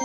I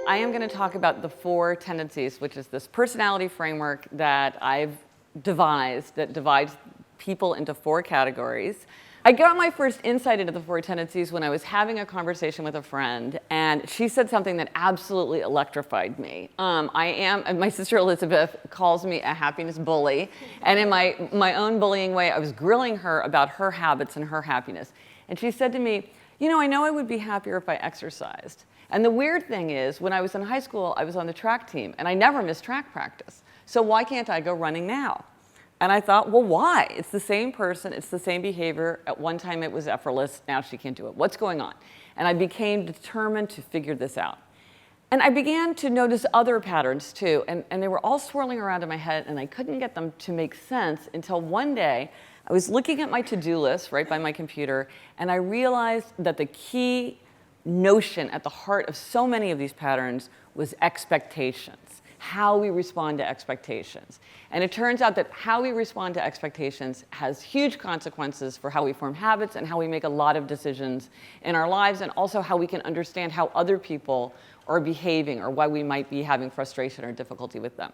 am going to talk about the Four Tendencies, which is this personality framework that I've devised that divides people into four categories. I got my first insight into the Four Tendencies when I was having a conversation with a friend, and she said something that absolutely electrified me. My sister Elizabeth calls me a happiness bully, and in my own bullying way, I was grilling her about her habits and her happiness. And she said to me, I know I would be happier if I exercised. And the weird thing is, when I was in high school, I was on the track team, and I never missed track practice. So why can't I go running now? And I thought, well, why? It's the same person, it's the same behavior. At one time it was effortless, now she can't do it. What's going on? And I became determined to figure this out. And I began to notice other patterns too, and they were all swirling around in my head, and I couldn't get them to make sense until one day I was looking at my to-do list right by my computer, and I realized that the key notion at the heart of so many of these patterns was expectations, how we respond to expectations. And it turns out that how we respond to expectations has huge consequences for how we form habits and how we make a lot of decisions in our lives, and also how we can understand how other people are behaving or why we might be having frustration or difficulty with them.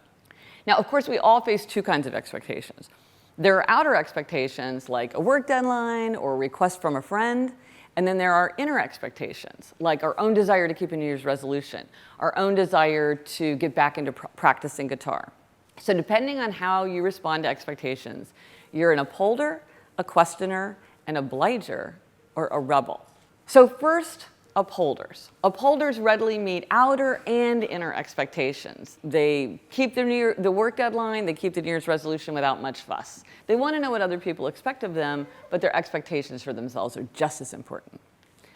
Now, of course, we all face two kinds of expectations. There are outer expectations like a work deadline or a request from a friend. And then there are inner expectations, like our own desire to keep a New Year's resolution, our own desire to get back into practicing guitar. So depending on how you respond to expectations, you're an upholder, a questioner, an obliger, or a rebel. So first, upholders. Upholders readily meet outer and inner expectations. They keep the work deadline, they keep the New Year's resolution without much fuss. They want to know what other people expect of them, but their expectations for themselves are just as important.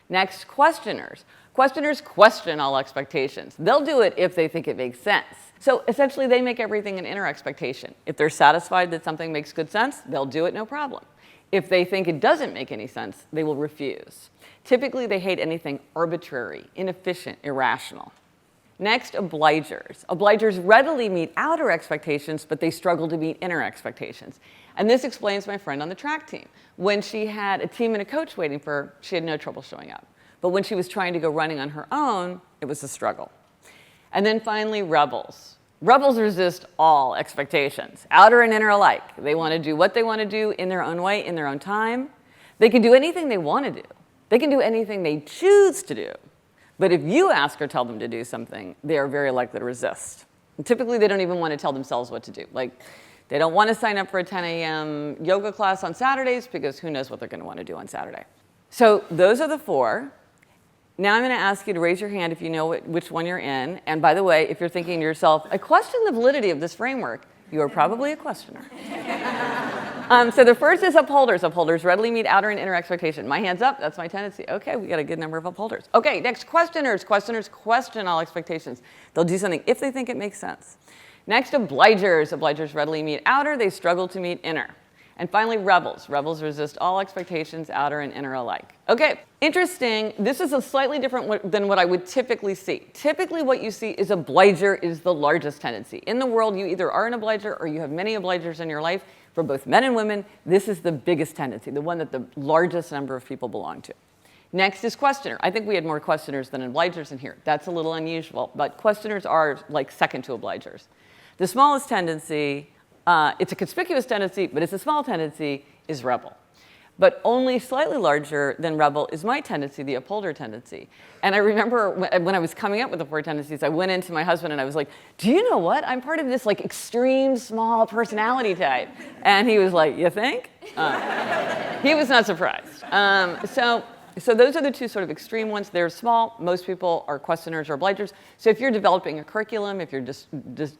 Next, questioners. Questioners question all expectations. They'll do it if they think it makes sense. So essentially, they make everything an inner expectation. If they're satisfied that something makes good sense, they'll do it no problem. If they think it doesn't make any sense, they will refuse. Typically, they hate anything arbitrary, inefficient, irrational. Next, obligers. Obligers readily meet outer expectations, but they struggle to meet inner expectations. And this explains my friend on the track team. When she had a team and a coach waiting for her, she had no trouble showing up. But when she was trying to go running on her own, it was a struggle. And then finally, rebels. Rebels resist all expectations, outer and inner alike. They want to do what they want to do in their own way, in their own time. They can do anything they want to do. They can do anything they choose to do. But if you ask or tell them to do something, they are very likely to resist. And typically, they don't even want to tell themselves what to do. Like, they don't want to sign up for a 10 a.m. yoga class on Saturdays because who knows what they're going to want to do on Saturday. So those are the four. Now I'm going to ask you to raise your hand if you know which one you're in. And by the way, if you're thinking to yourself, I question the validity of this framework, you are probably a questioner. So the first is upholders. Upholders readily meet outer and inner expectation. My hand's up, that's my tendency. Okay, we got a good number of upholders. Okay, next, questioners. Questioners question all expectations. They'll do something if they think it makes sense. Next, obligers. Obligers readily meet outer, they struggle to meet inner. And finally, rebels. Rebels resist all expectations, outer and inner alike. Okay, interesting. This is a slightly different than what I would typically see. Typically, what you see is obliger is the largest tendency. In the world, you either are an obliger or you have many obligers in your life. For both men and women, this is the biggest tendency, the one that the largest number of people belong to. Next is questioner. I think we had more questioners than obligers in here. That's a little unusual, but questioners are like second to obligers. The smallest tendency, it's a conspicuous tendency, but it's a small tendency, is rebel. But only slightly larger than rebel is my tendency, the upholder tendency. And I remember when I was coming up with the Four Tendencies, I went into my husband and I was like, do you know what? I'm part of this like extreme small personality type. And he was like, you think? He was not surprised. So those are the two sort of extreme ones. They're small. Most people are questioners or obligers. So if you're developing a curriculum, if you're just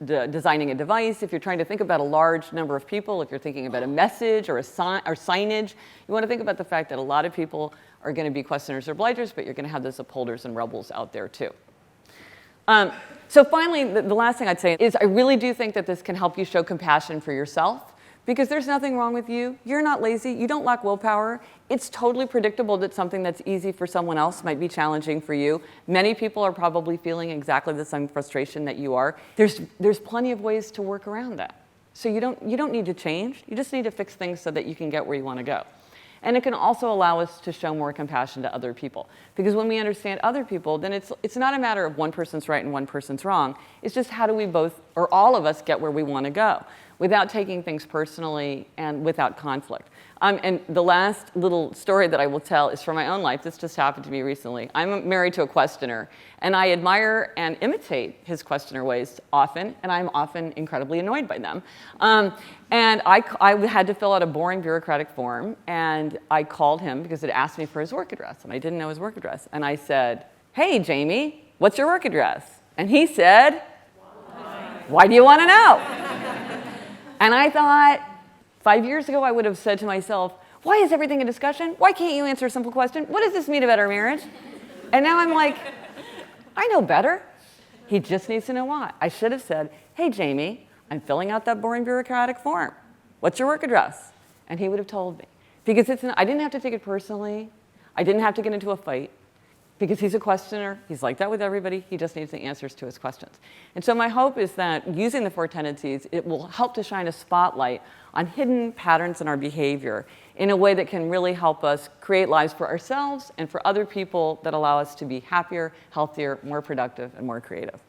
designing a device, if you're trying to think about a large number of people, if you're thinking about a message or signage, you want to think about the fact that a lot of people are going to be questioners or obligers, but you're going to have those upholders and rebels out there too. So finally, the last thing I'd say is I really do think that this can help you show compassion for yourself. Because there's nothing wrong with you. You're not lazy. You don't lack willpower. It's totally predictable that something that's easy for someone else might be challenging for you. Many people are probably feeling exactly the same frustration that you are. There's plenty of ways to work around that. So you don't need to change. You just need to fix things so that you can get where you want to go. And it can also allow us to show more compassion to other people. Because when we understand other people, then it's not a matter of one person's right and one person's wrong. It's just how do we both, or all of us, get where we want to go without taking things personally and without conflict. And the last little story that I will tell is from my own life. This just happened to me recently. I'm married to a questioner, and I admire and imitate his questioner ways often, and I'm often incredibly annoyed by them. And I had to fill out a boring bureaucratic form, and I called him because it asked me for his work address, and I didn't know his work address. And I said, "Hey, Jamie, what's your work address?" And he said, "Why do you want to know?" And I thought, 5 years ago, I would have said to myself, "Why is everything a discussion? Why can't you answer a simple question? What does this mean about our marriage?" And now I'm like, I know better. He just needs to know why. I should have said, "Hey, Jamie, I'm filling out that boring bureaucratic form. What's your work address?" And he would have told me. Because I didn't have to take it personally. I didn't have to get into a fight. Because he's a questioner. He's like that with everybody. He just needs the answers to his questions. And so my hope is that using the Four Tendencies, it will help to shine a spotlight on hidden patterns in our behavior in a way that can really help us create lives for ourselves and for other people that allow us to be happier, healthier, more productive, and more creative.